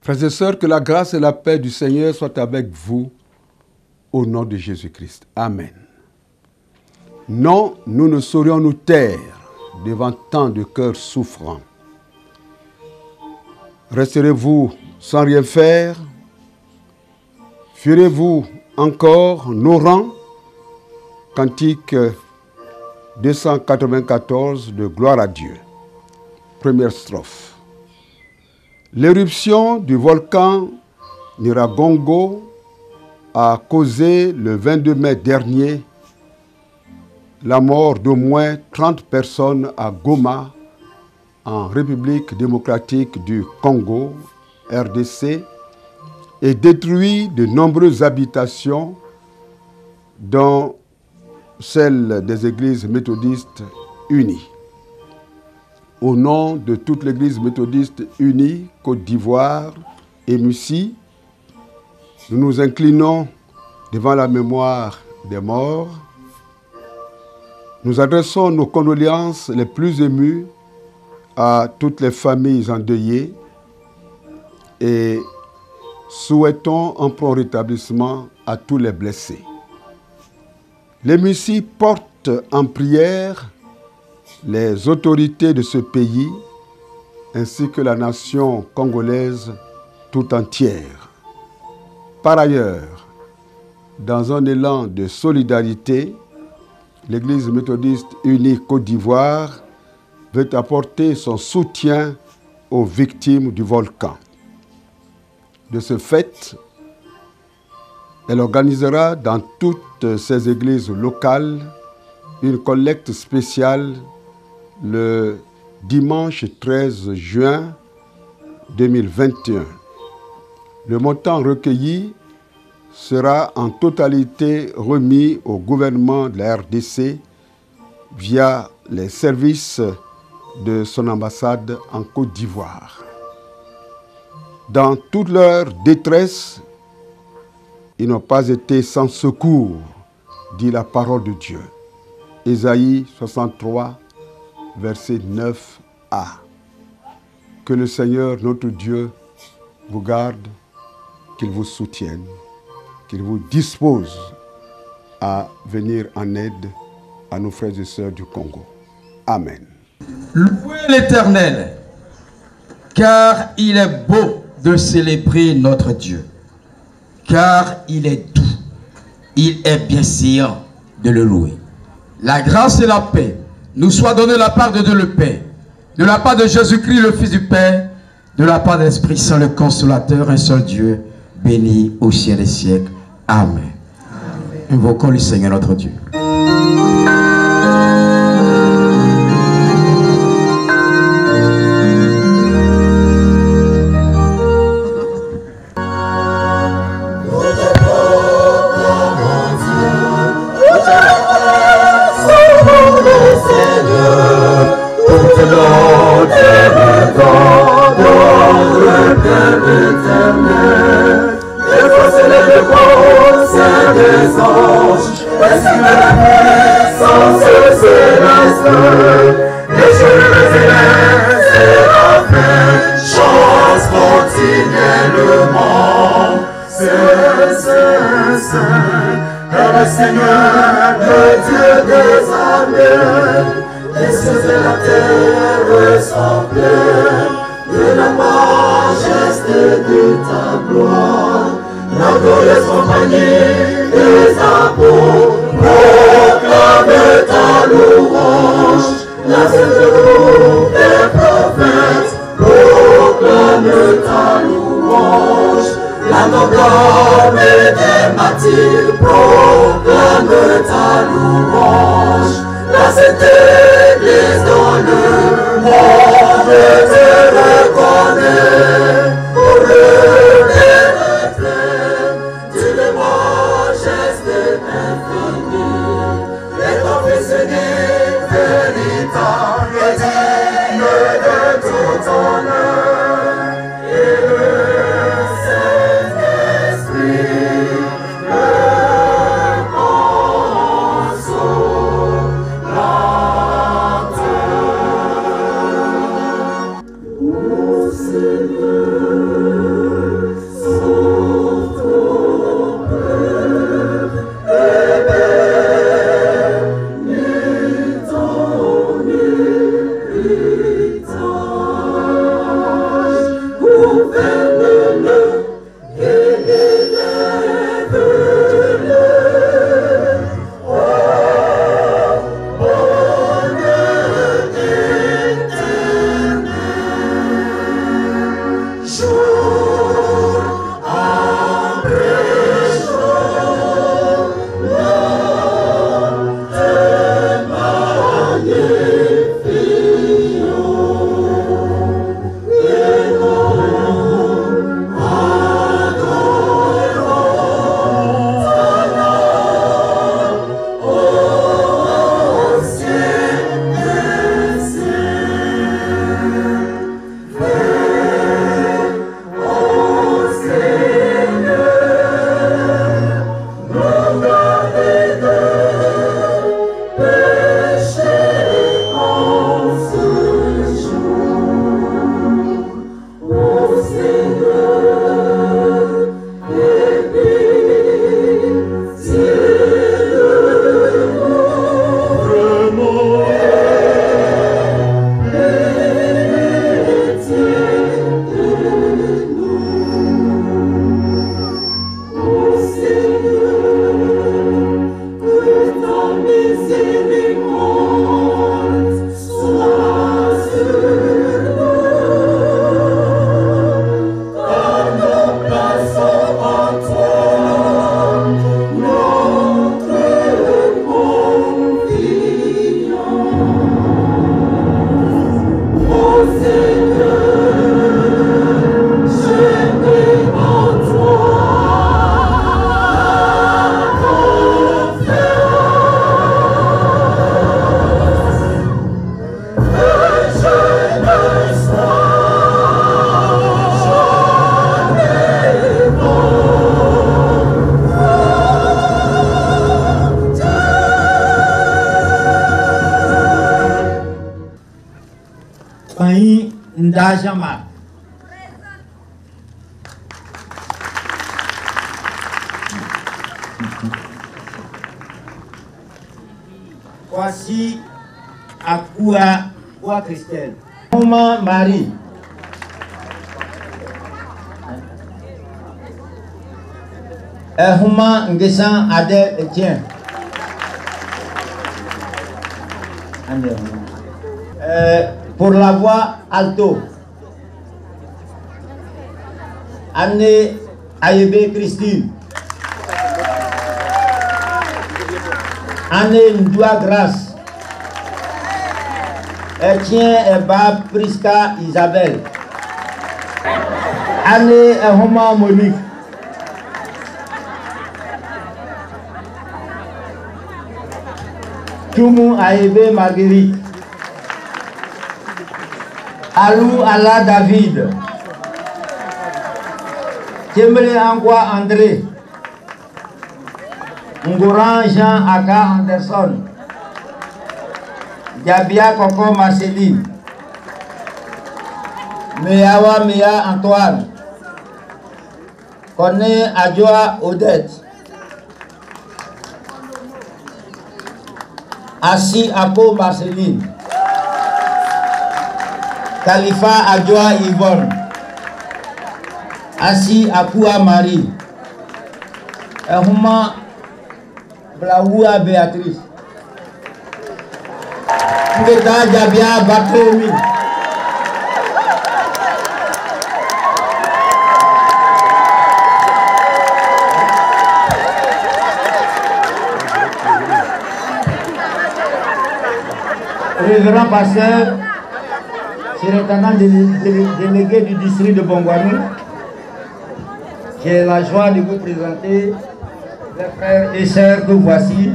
Frères et sœurs, que la grâce et la paix du Seigneur soient avec vous au nom de Jésus-Christ. Amen. Non, nous ne saurions nous taire devant tant de cœurs souffrants. Resterez-vous sans rien faire? Fuirez-vous encore nos rangs? Cantique 294 de Gloire à Dieu. Première strophe. L'éruption du volcan Nyiragongo a causé le 22 mai dernier la mort d'au moins 30 personnes à Goma, en République démocratique du Congo, RDC, et détruit de nombreuses habitations, dont celle des églises méthodistes unies. Au nom de toute l'Église méthodiste unie, Côte d'Ivoire et Mussie, nous nous inclinons devant la mémoire des morts. Nous adressons nos condoléances les plus émues à toutes les familles endeuillées et souhaitons un prompt rétablissement à tous les blessés. Les Mussie portent en prière les autorités de ce pays ainsi que la nation congolaise tout entière. Par ailleurs, dans un élan de solidarité, l'Église méthodiste unie Côte d'Ivoire veut apporter son soutien aux victimes du volcan. De ce fait, elle organisera dans toutes ses églises locales une collecte spéciale le dimanche 13 juin 2021. Le montant recueilli sera en totalité remis au gouvernement de la RDC via les services de son ambassade en Côte d'Ivoire. Dans toute leur détresse, ils n'ont pas été sans secours, dit la parole de Dieu. Ésaïe 63, verset 9a. Que le Seigneur, notre Dieu, vous garde, qu'il vous soutienne, qu'il vous dispose à venir en aide à nos frères et sœurs du Congo. Amen. Louez l'Éternel, car il est beau de célébrer notre Dieu, car il est doux, il est bienséant de le louer. La grâce et la paix nous soient données de la part de Dieu le Père, de la part de Jésus-Christ le Fils du Père, de la part de l'Esprit Saint le Consolateur, un seul Dieu, béni au ciel des siècles. Amen. Amen. Invoquons le Seigneur notre Dieu. Fanny Ndajama. Voici Akoua Christelle. Maman Marie. Huma Ngesan Adel Etienne. Pour la voix alto, Anne Ayebe Christine. Anne Ndoua Grâce. Etienne Eba Priska Isabelle. Anne Huma Monique. Tumu Aebe Marguerite. Alou Ala David. Tchembre Angwa André. Ngouran Jean Aka Anderson. Diabia Coco Marceline. Meawa Mea Antoine. Kone Adjoa Odette. Assi Apo Marceline. Khalifa Adjoa Yvonne. Assi Apoua Marie. Huma Blaoua Béatrice. Ngeta Jabia Barthélemy. Révérend pasteur, surintendant délégué du district de Bongouani, j'ai la joie de vous présenter les frères et sœurs que voici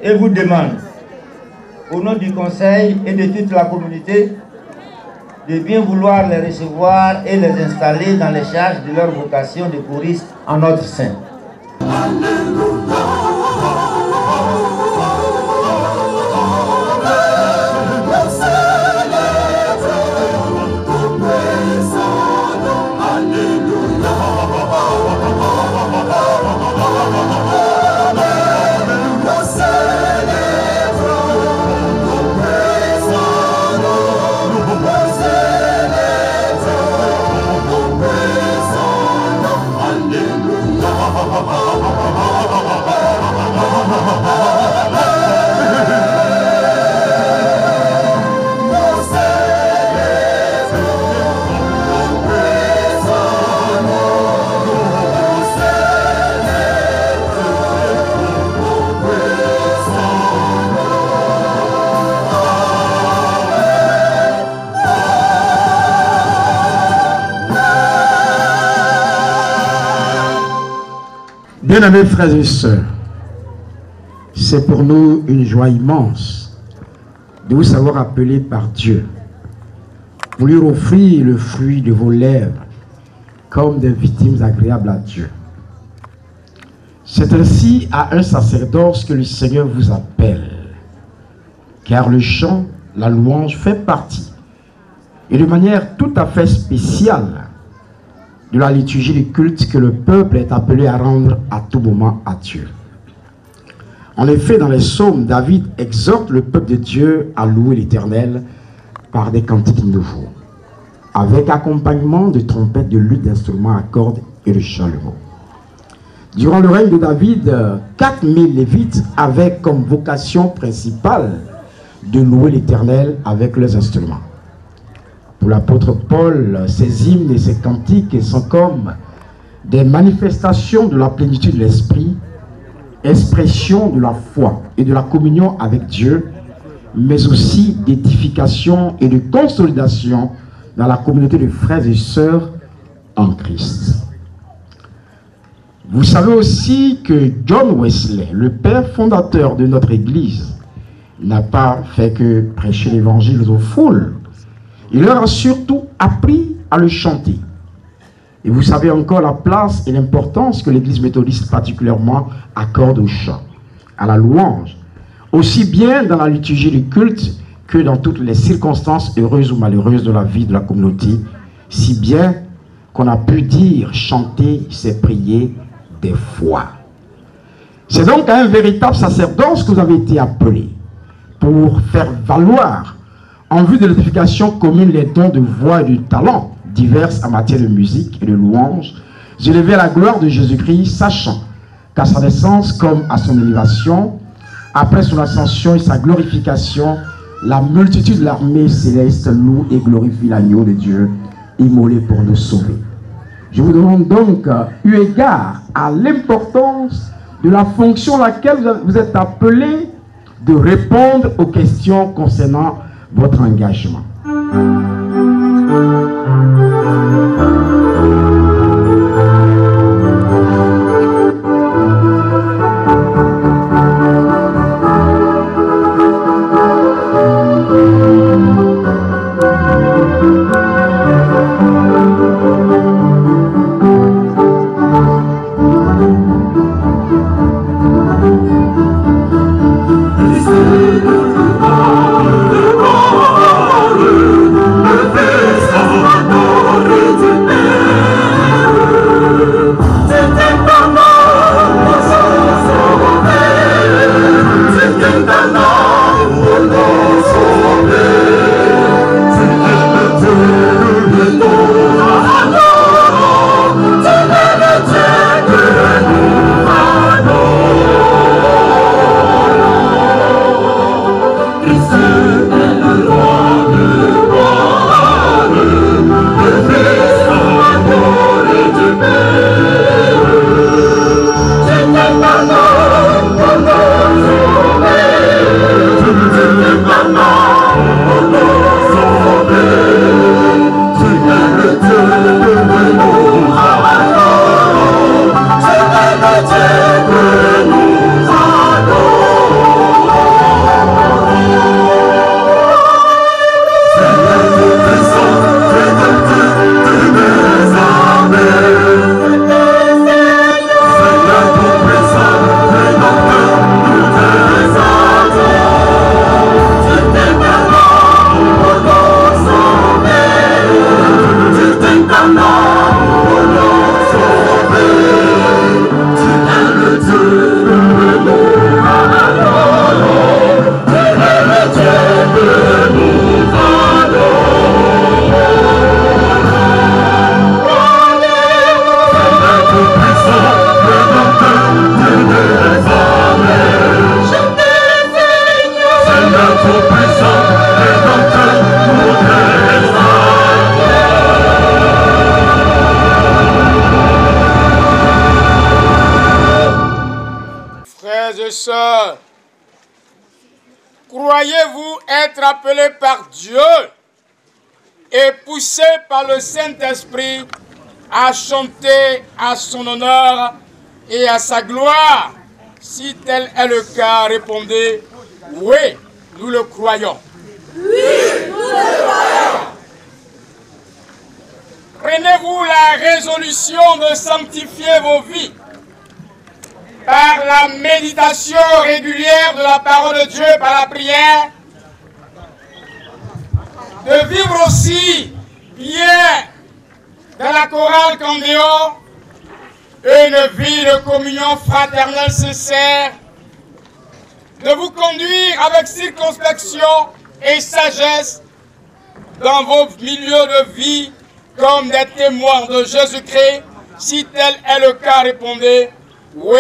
et vous demande, au nom du conseil et de toute la communauté, de bien vouloir les recevoir et les installer dans les charges de leur vocation de choriste en notre sein. Bien-aimés frères et sœurs, c'est pour nous une joie immense de vous savoir appelés par Dieu pour lui offrir le fruit de vos lèvres comme des victimes agréables à Dieu. C'est ainsi à un sacerdoce que le Seigneur vous appelle, car le chant, la louange fait partie, et de manière tout à fait spéciale, de la liturgie du culte que le peuple est appelé à rendre à tout moment à Dieu. En effet, dans les psaumes, David exhorte le peuple de Dieu à louer l'Éternel par des cantiques nouveaux, avec accompagnement de trompettes, de luttes, d'instruments à cordes et de chalumeaux. Durant le règne de David, 4000 Lévites avaient comme vocation principale de louer l'Éternel avec leurs instruments. Pour l'apôtre Paul, ces hymnes et ces cantiques sont comme des manifestations de la plénitude de l'esprit, expression de la foi et de la communion avec Dieu, mais aussi d'édification et de consolidation dans la communauté de frères et sœurs en Christ. Vous savez aussi que John Wesley, le père fondateur de notre Église, n'a pas fait que prêcher l'Évangile aux foules. Il leur a surtout appris à le chanter. Et vous savez encore la place et l'importance que l'Église méthodiste particulièrement accorde au chant, à la louange, aussi bien dans la liturgie du culte que dans toutes les circonstances heureuses ou malheureuses de la vie de la communauté, si bien qu'on a pu dire, chanter, c'est prier des fois. C'est donc à un véritable sacerdoce que vous avez été appelés pour faire valoir en vue de l'édification commune les dons de voix et de talents divers en matière de musique et de louange, élever à la gloire de Jésus-Christ, sachant qu'à sa naissance comme à son élévation, après son ascension et sa glorification, la multitude de l'armée céleste loue et glorifie l'agneau de Dieu, immolé pour nous sauver. Je vous demande donc, eu égard à l'importance de la fonction à laquelle vous êtes appelés, de répondre aux questions concernant votre engagement. Croyez-vous être appelés par Dieu et poussés par le Saint-Esprit à chanter à son honneur et à sa gloire? Si tel est le cas, répondez « Oui, nous le croyons ». Oui, nous le croyons. Prenez-vous la résolution de sanctifier vos vies par la méditation régulière de la parole de Dieu, par la prière, de vivre aussi bien dans la chorale Candéon, une vie de communion fraternelle sincère, de vous conduire avec circonspection et sagesse dans vos milieux de vie comme des témoins de Jésus-Christ. Si tel est le cas, répondez « Oui,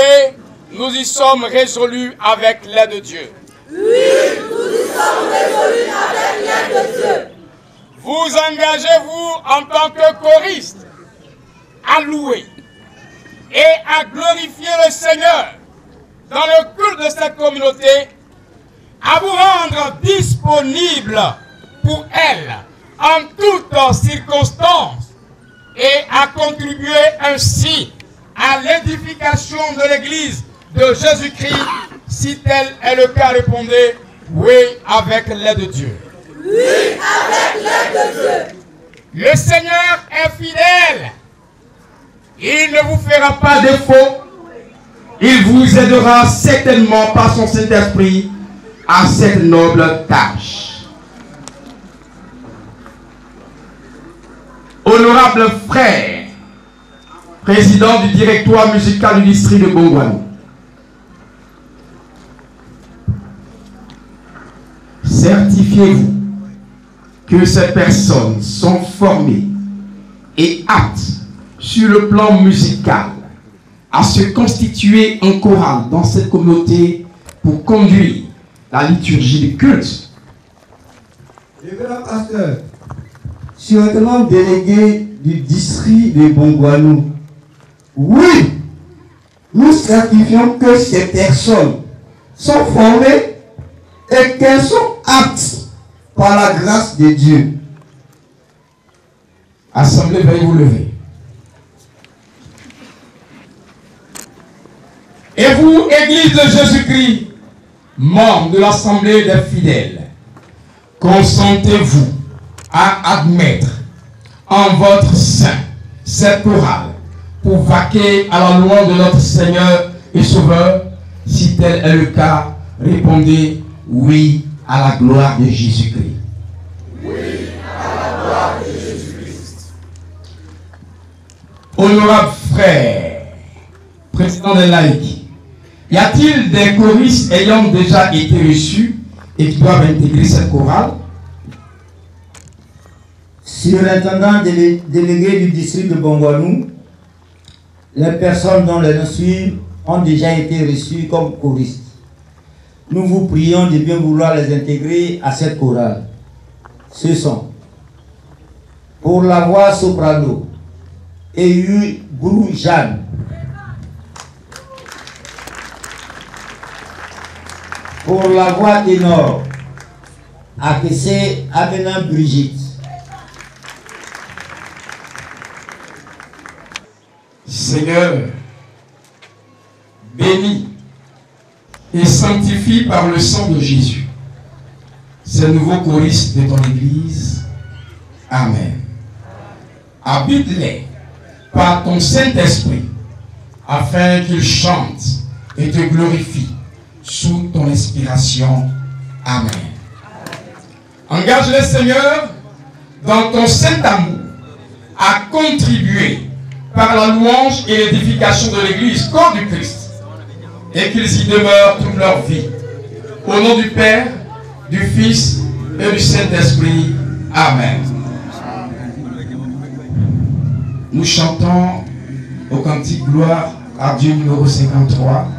nous y sommes résolus avec l'aide de Dieu. » Oui, nous y sommes résolus avec l'aide de Dieu. Vous engagez-vous en tant que choristes à louer et à glorifier le Seigneur dans le culte de cette communauté, à vous rendre disponible pour elle en toutes circonstances et à contribuer ainsi à l'édification de l'Église de Jésus-Christ. Si tel est le cas, répondez « Oui, avec l'aide de Dieu. » Oui, avec l'aide de Dieu. Le Seigneur est fidèle. Il ne vous fera pas défaut. Il vous aidera certainement par son Saint-Esprit à cette noble tâche. Honorable frère, président du directoire musical du district de Bongouanou, certifiez-vous que ces personnes sont formées et aptes sur le plan musical à se constituer un choral dans cette communauté pour conduire la liturgie du culte. Révérend pasteur, surtenant délégué du district de Bongouanou, oui, nous certifions que ces personnes sont formées et qu'elles sont aptes par la grâce de Dieu. Assemblée, veuillez vous lever. Et vous, Église de Jésus-Christ, membres de l'Assemblée des fidèles, consentez-vous à admettre en votre sein cette chorale pour vaquer à la louange de notre Seigneur et Sauveur? Si tel est le cas, répondez oui à la gloire de Jésus-Christ. Oui à la gloire de Jésus-Christ. Honorable frère, président des laïcs, y a-t-il des choristes ayant déjà été reçus et qui doivent intégrer cette chorale? Surintendant délégué du district de Bongouanou, les personnes dont les noms suivent ont déjà été reçues comme choristes. Nous vous prions de bien vouloir les intégrer à cette chorale. Ce sont, pour la voix soprano, Eyu Brou Jeanne. Pour la voix ténor, Akese Abenan Brigitte. Seigneur, bénis et sanctifie par le sang de Jésus ces nouveaux choristes de ton Église. Amen. Habite-les par ton Saint-Esprit afin qu'ils chantent et te glorifient sous ton inspiration. Amen. Engage-les, Seigneur, dans ton saint amour à contribuer par la louange et l'édification de l'Église, corps du Christ, et qu'ils y demeurent toute leur vie. Au nom du Père, du Fils et du Saint-Esprit. Amen. Nous chantons au cantique Gloire à Dieu numéro 53.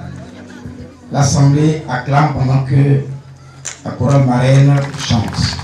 L'Assemblée acclame pendant que la chorale marraine chante.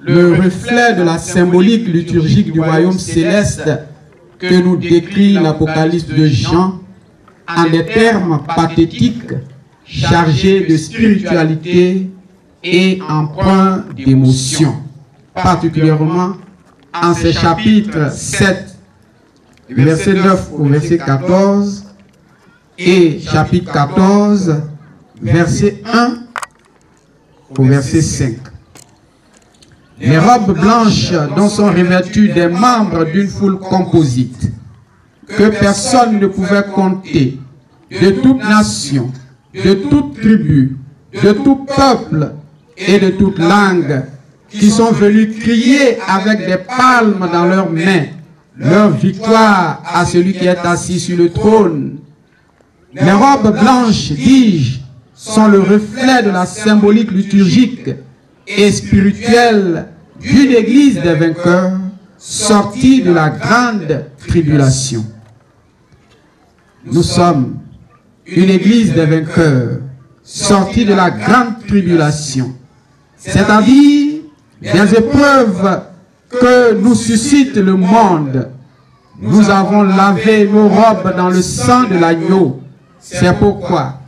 Le reflet de la symbolique liturgique du royaume céleste que nous décrit l'Apocalypse de Jean en des termes pathétiques, chargés de spiritualité et empreints d'émotion, particulièrement en ces chapitres 7, verset 9 au verset 14, et chapitre 14, verset 1 au verset 5. Les robes blanches dont sont revêtus des membres d'une foule composite, que personne ne pouvait compter, de toute nation, de toute tribu, de tout peuple et de toute langue, qui sont venus crier avec des palmes dans leurs mains, leur victoire à celui qui est assis sur le trône. Les robes blanches, dis-je, sont le reflet de la symbolique liturgique et spirituelle d'une église des vainqueurs sortie de la grande tribulation. Nous sommes une église des vainqueurs sortie de la grande tribulation, c'est-à-dire des épreuves que nous suscite le monde. Nous avons lavé nos robes dans le sang de l'agneau. C'est pourquoi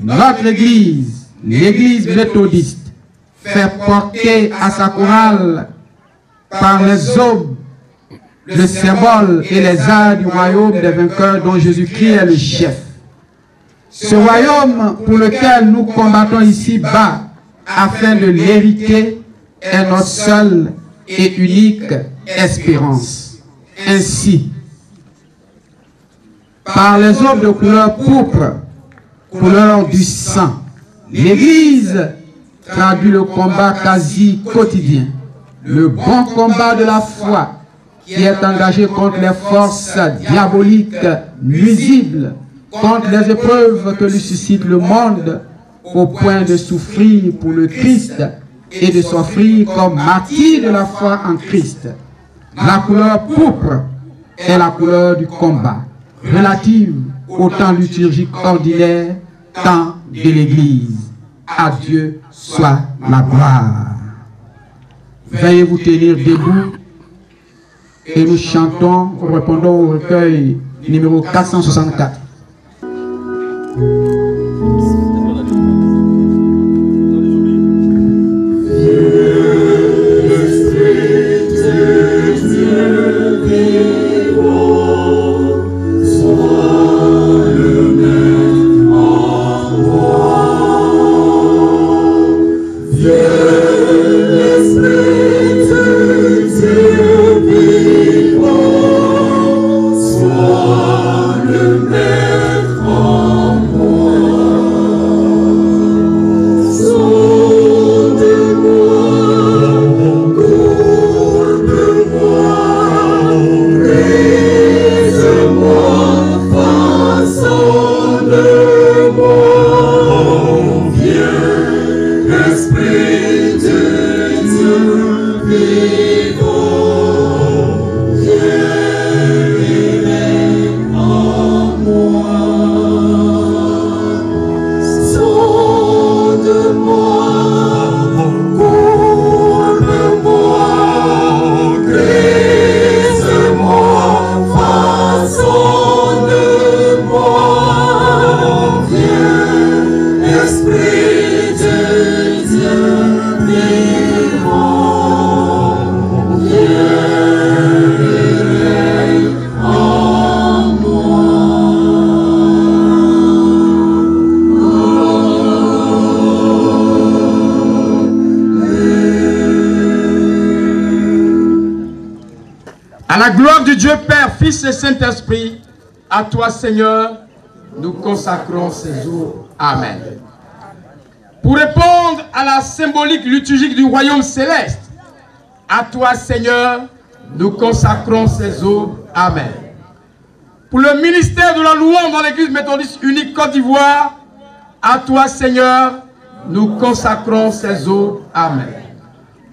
notre église, l'église méthodiste, fait porter à sa chorale par les aubes le symbole et les arts du royaume des vainqueurs dont Jésus-Christ est le chef. Ce royaume pour lequel nous combattons ici-bas afin de l'hériter est notre seule et unique espérance. Ainsi, par les aubes de couleur pourpre, couleur du sang, l'Église traduit le combat quasi quotidien, le bon combat de la foi qui est engagé contre les forces diaboliques nuisibles, contre les épreuves que lui suscite le monde, au point de souffrir pour le Christ et de s'offrir comme martyr de la foi en Christ. La couleur pourpre est la couleur du combat, relative au temps liturgique ordinaire, temps de l'Église. À Dieu soit la gloire. Veuillez vous tenir debout et nous chantons, répondons au recueil numéro 464. À la gloire de Dieu Père, Fils et Saint-Esprit, à toi Seigneur, nous consacrons ces jours. Amen. Pour répondre à la symbolique liturgique du royaume céleste, à toi Seigneur, nous consacrons ces jours. Amen. Pour le ministère de la louange dans l'église méthodiste unique Côte d'Ivoire, à toi Seigneur, nous consacrons ces jours. Amen.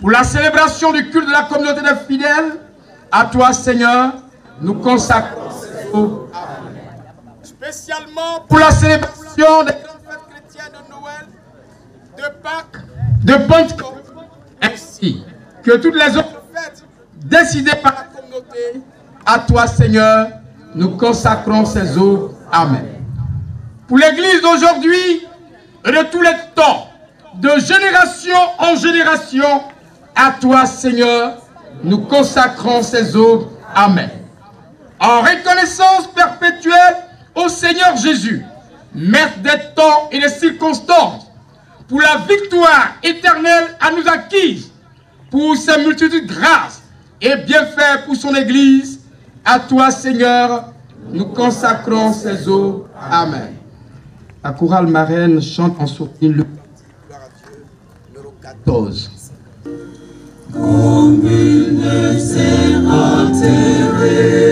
Pour la célébration du culte de la communauté des fidèles, à toi, Seigneur, nous consacrons ces jours. Amen. Spécialement pour la célébration des grandes fêtes chrétiennes de Noël, de Pâques, de Pentecôte, ainsi que toutes les autres fêtes décidées par la communauté, à toi, Seigneur, nous consacrons ces jours. Amen. Pour l'Église d'aujourd'hui et de tous les temps, de génération en génération, à toi, Seigneur, nous consacrons ces jours. Amen. En reconnaissance perpétuelle au Seigneur Jésus, Maître des temps et des circonstances, pour la victoire éternelle à nous acquise, pour ses multitudes de grâces et bienfaits pour son Église, à toi, Seigneur, nous consacrons ces jours. Amen. La chorale marraine chante en sourdine le numéro 14. Comme une sert enterrée.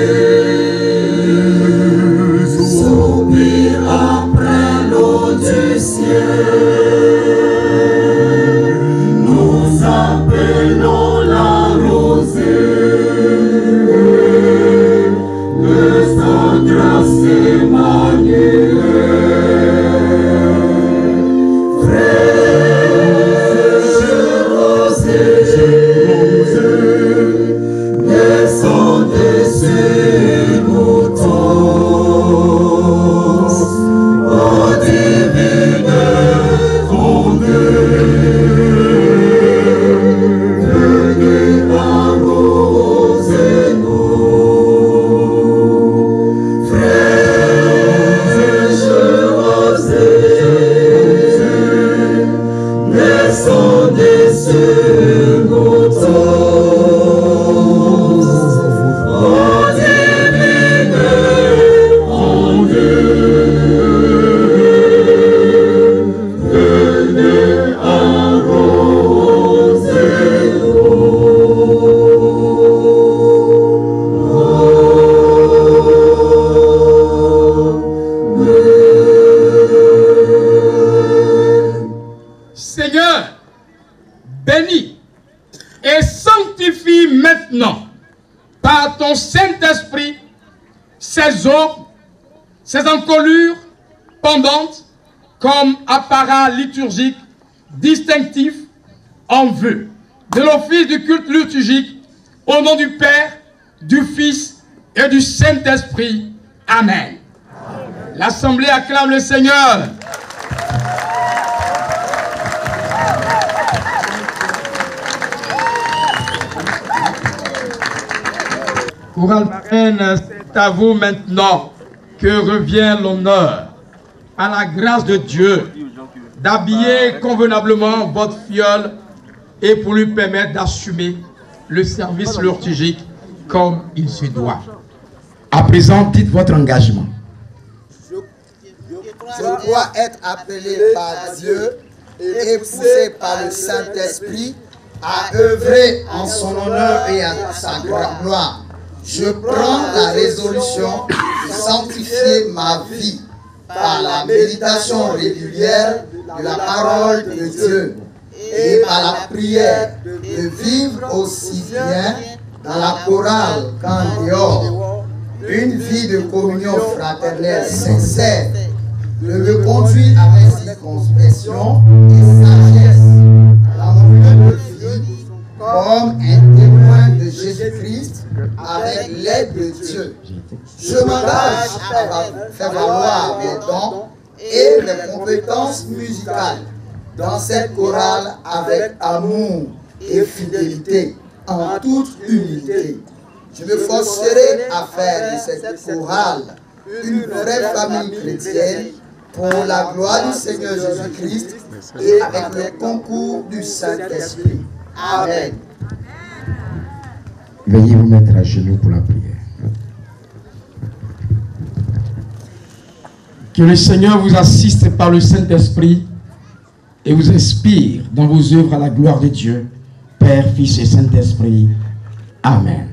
maintenant, par ton Saint-Esprit, ces eaux, ces encolures pendantes, comme apparat liturgique distinctif en vue de l'office du culte liturgique, au nom du Père, du Fils et du Saint-Esprit. Amen. L'Assemblée acclame le Seigneur. Chorale marraine, c'est à vous maintenant que revient l'honneur, à la grâce de Dieu, d'habiller convenablement votre fiole et pour lui permettre d'assumer le service liturgique comme il se doit. À présent, dites votre engagement. Je dois être appelé par Dieu et poussé par le Saint-Esprit à œuvrer en son honneur et à sa gloire. Je prends la résolution de sanctifier ma vie par la méditation régulière de la parole de Dieu et par la prière, de vivre aussi bien dans la chorale qu'en dehors, une vie de communion fraternelle sincère, de me conduire avec circonspection et sagesse dans mon lieu de vie comme un témoin de Jésus-Christ avec l'aide de Dieu. Je m'engage à faire valoir mes dons et mes compétences musicales dans cette chorale avec amour et fidélité, en toute humilité. Je me forcerai à faire de cette chorale une vraie famille chrétienne pour la gloire du Seigneur Jésus-Christ et avec le concours du Saint-Esprit. Amen. Veuillez vous mettre à genoux pour la prière. Que le Seigneur vous assiste par le Saint-Esprit et vous inspire dans vos œuvres à la gloire de Dieu, Père, Fils et Saint-Esprit. Amen.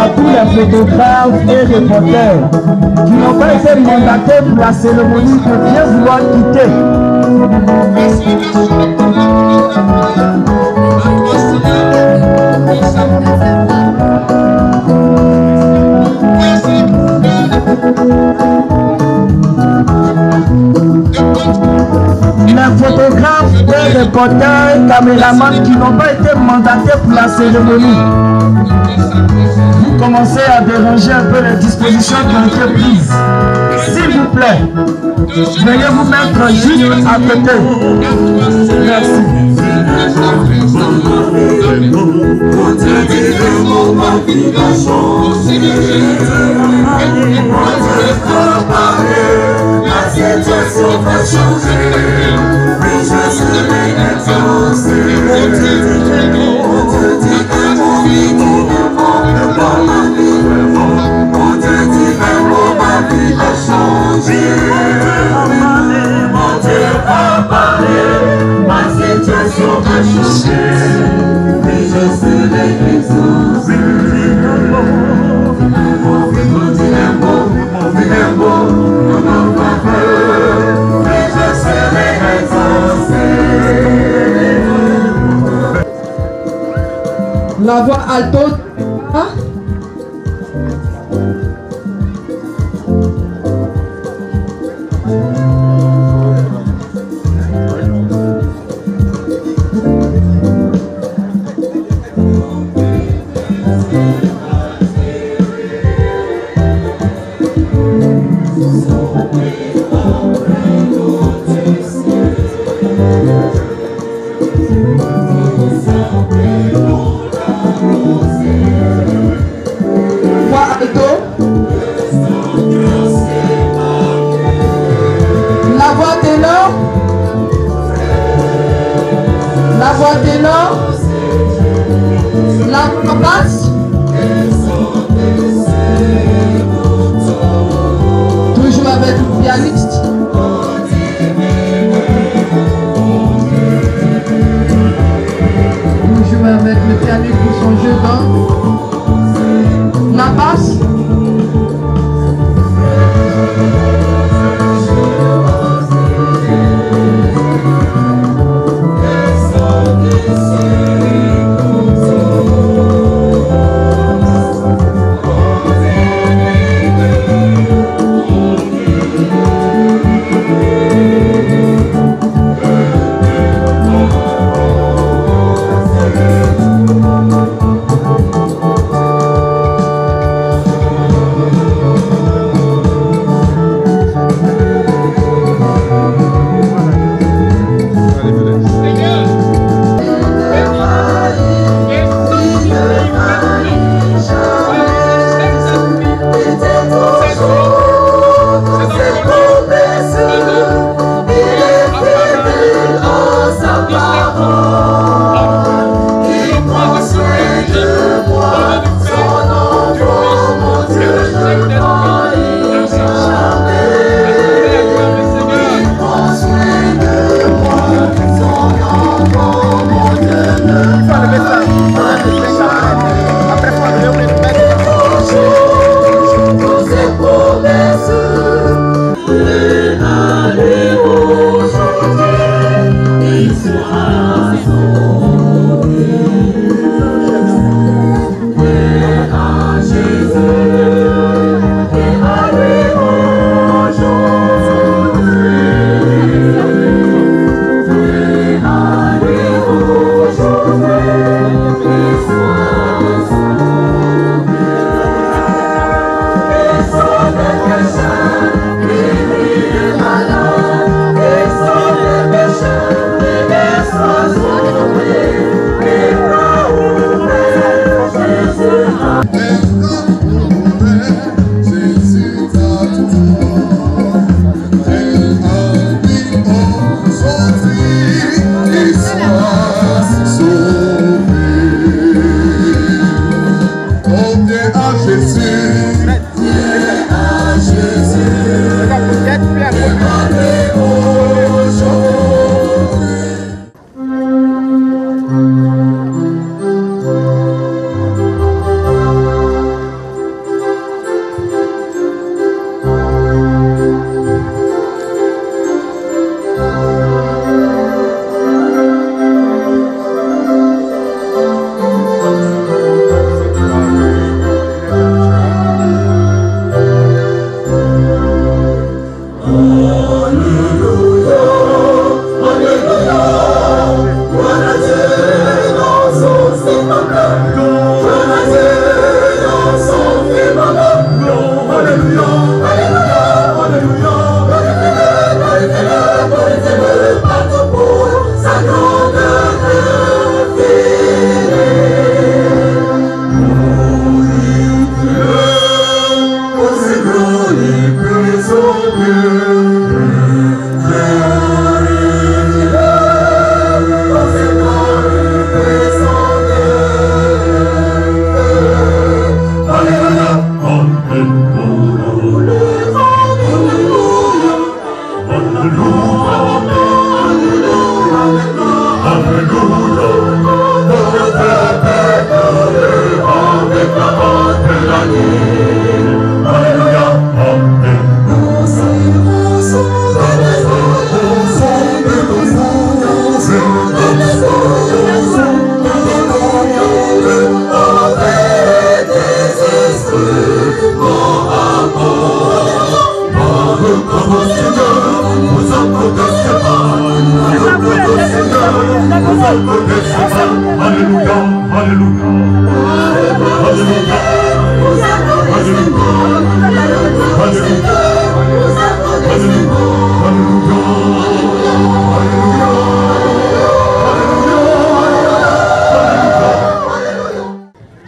À tous les photographes et reporters qui n'ont pas été mandatés pour la cérémonie de bien vouloir quitter. Les photographes et reporters, caméramans qui n'ont pas été mandatés pour la cérémonie. Vous commencez à déranger un peu les dispositions qui ont été prises. S'il vous plaît, veuillez vous mettre juste à côté. Merci. La situation va changer. Oui, je serai exaucé. On te dit que mon vie ne pas ma vie. On te dit que ma vie va changer. Mon Dieu va parler. Ma situation va La voix alto. Hein? Toujours avec le pianiste. Toujours avec le pianiste pour son jeu dans la basse.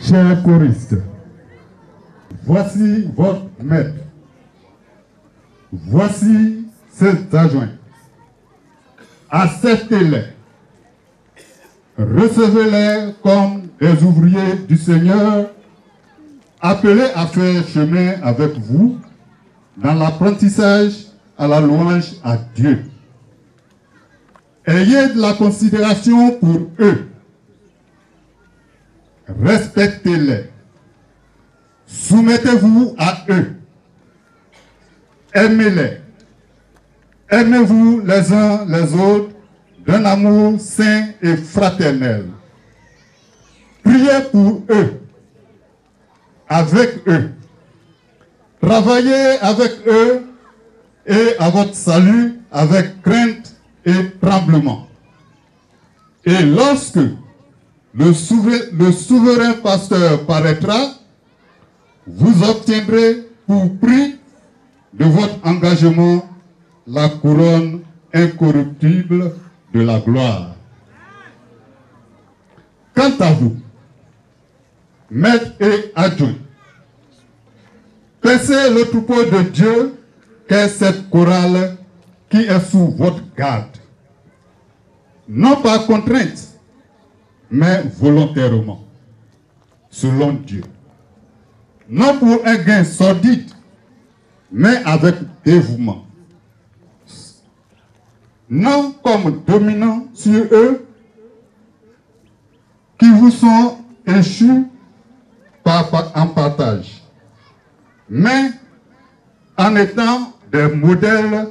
Chers choristes, voici votre maître. Voici ses adjoints. Acceptez-les. Recevez-les comme des ouvriers du Seigneur, appelés à faire chemin avec vous dans l'apprentissage à la louange à Dieu. Ayez de la considération pour eux. Respectez-les. Soumettez-vous à eux. Aimez-les. Aimez-vous les uns les autres d'un amour saint et fraternel. Priez pour eux, avec eux. Travaillez avec eux et à votre salut avec crainte et tremblement. Et lorsque le souverain pasteur paraîtra, vous obtiendrez pour prix de votre engagement la couronne incorruptible de la gloire. Quant à vous, maîtres et adjoints, paissez le troupeau de Dieu qu'est cette chorale qui est sous votre garde. Non pas contrainte, mais volontairement, selon Dieu. Non pour un gain sordide, mais avec dévouement. Non comme dominant sur eux qui vous sont échus en partage, mais en étant des modèles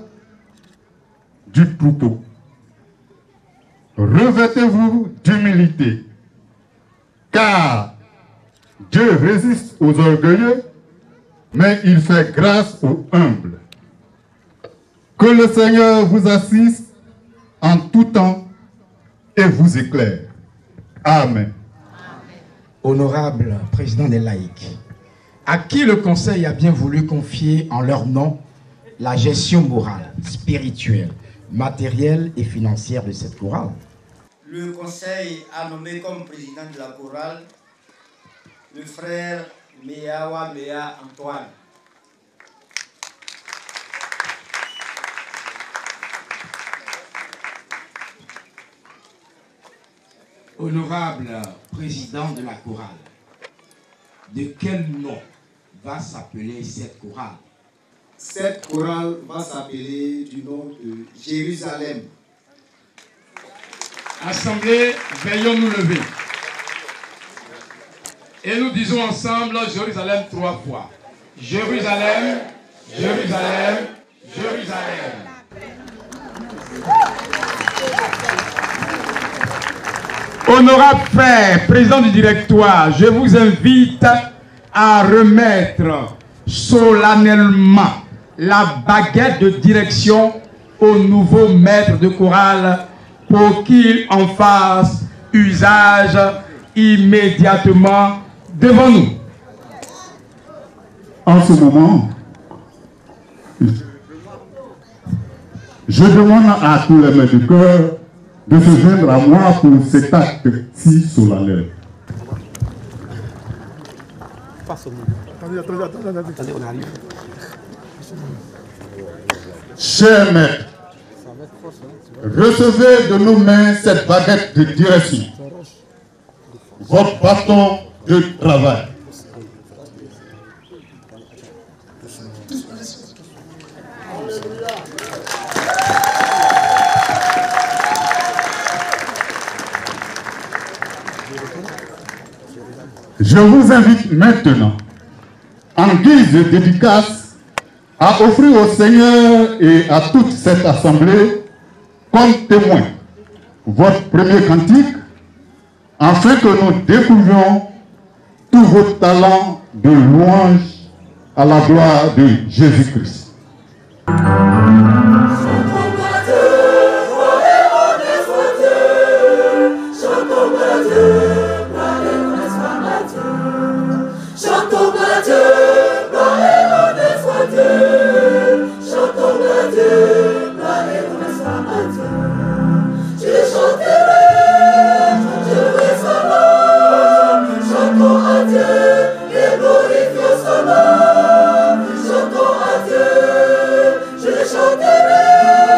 du troupeau. Revêtez-vous d'humilité, car Dieu résiste aux orgueilleux, mais il fait grâce aux humbles. Que le Seigneur vous assiste en tout temps et vous éclaire. Amen. Honorable président des laïcs, à qui le Conseil a bien voulu confier en leur nom la gestion morale, spirituelle, matérielle et financière de cette chorale? Le Conseil a nommé comme président de la chorale le frère Meawa Mea Antoine. Honorable président de la chorale, de quel nom va s'appeler cette chorale? Cette chorale va s'appeler du nom de Jérusalem. Assemblée, veillons nous lever. Et nous disons ensemble Jérusalem 3 fois. Jérusalem, Jérusalem, Jérusalem. Honorable frère, président du directoire, je vous invite à remettre solennellement la baguette de direction au nouveau maître de chorale pour qu'il en fasse usage immédiatement devant nous. En ce moment, je demande à tous les maîtres du cœur de se joindre à moi pour cet acte si solennel. Attendez, on arrive. Chers maîtres, recevez de nos mains cette baguette de direction, votre bâton de travail. Je vous invite maintenant, en guise de dédicace, à offrir au Seigneur et à toute cette assemblée, comme témoin, votre premier cantique, afin que nous découvrions tous vos talents de louange à la gloire de Jésus-Christ. Je chanterai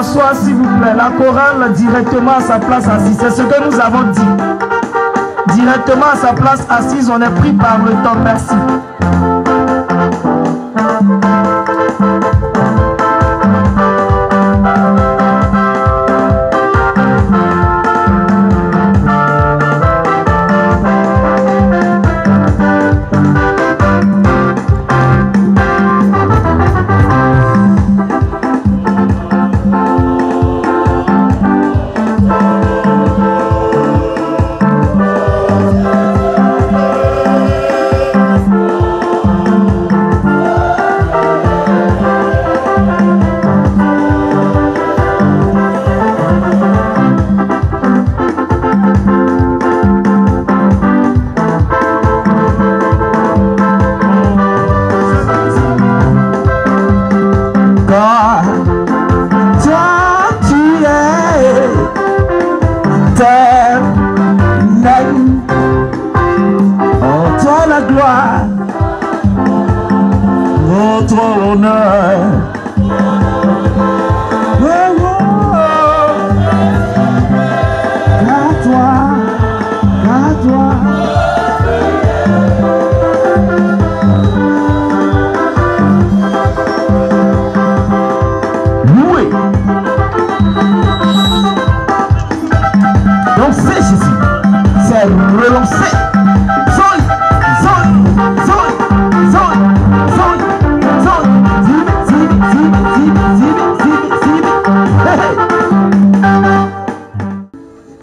s'asseoir s'il vous plaît. La chorale directement à sa place assise. C'est ce que nous avons dit. Directement à sa place assise, on est pris par le temps. Merci.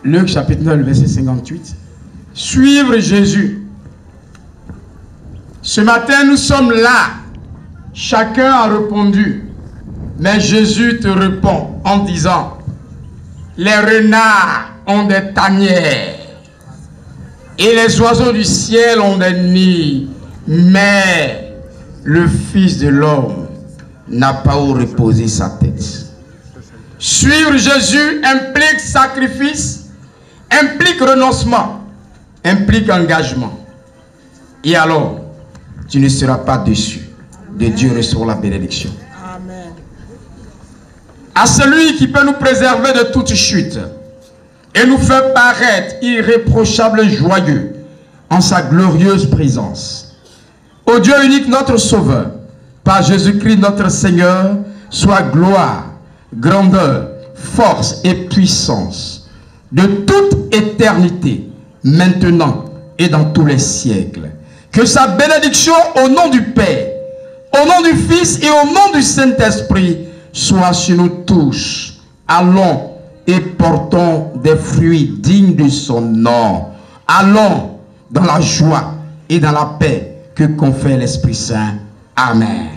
Luc chapitre 9, verset 58. Suivre Jésus. Ce matin, nous sommes là. Chacun a répondu. Mais Jésus te répond en disant, les renards ont des tanières et les oiseaux du ciel ont des nids, mais le Fils de l'homme n'a pas où reposer sa tête. Suivre Jésus implique sacrifice, implique renoncement, implique engagement. Et alors, tu ne seras pas déçu. De Dieu reçoit la bénédiction. Amen. À celui qui peut nous préserver de toute chute et nous faire paraître irréprochables et joyeux en sa glorieuse présence. Ô Dieu unique, notre Sauveur, par Jésus-Christ notre Seigneur, soit gloire, grandeur, force et puissance de toute éternité, maintenant et dans tous les siècles. Que sa bénédiction au nom du Père, au nom du Fils et au nom du Saint-Esprit soit sur nous tous. Allons et portons des fruits dignes de son nom. Allons dans la joie et dans la paix que confère l'Esprit Saint. Amen.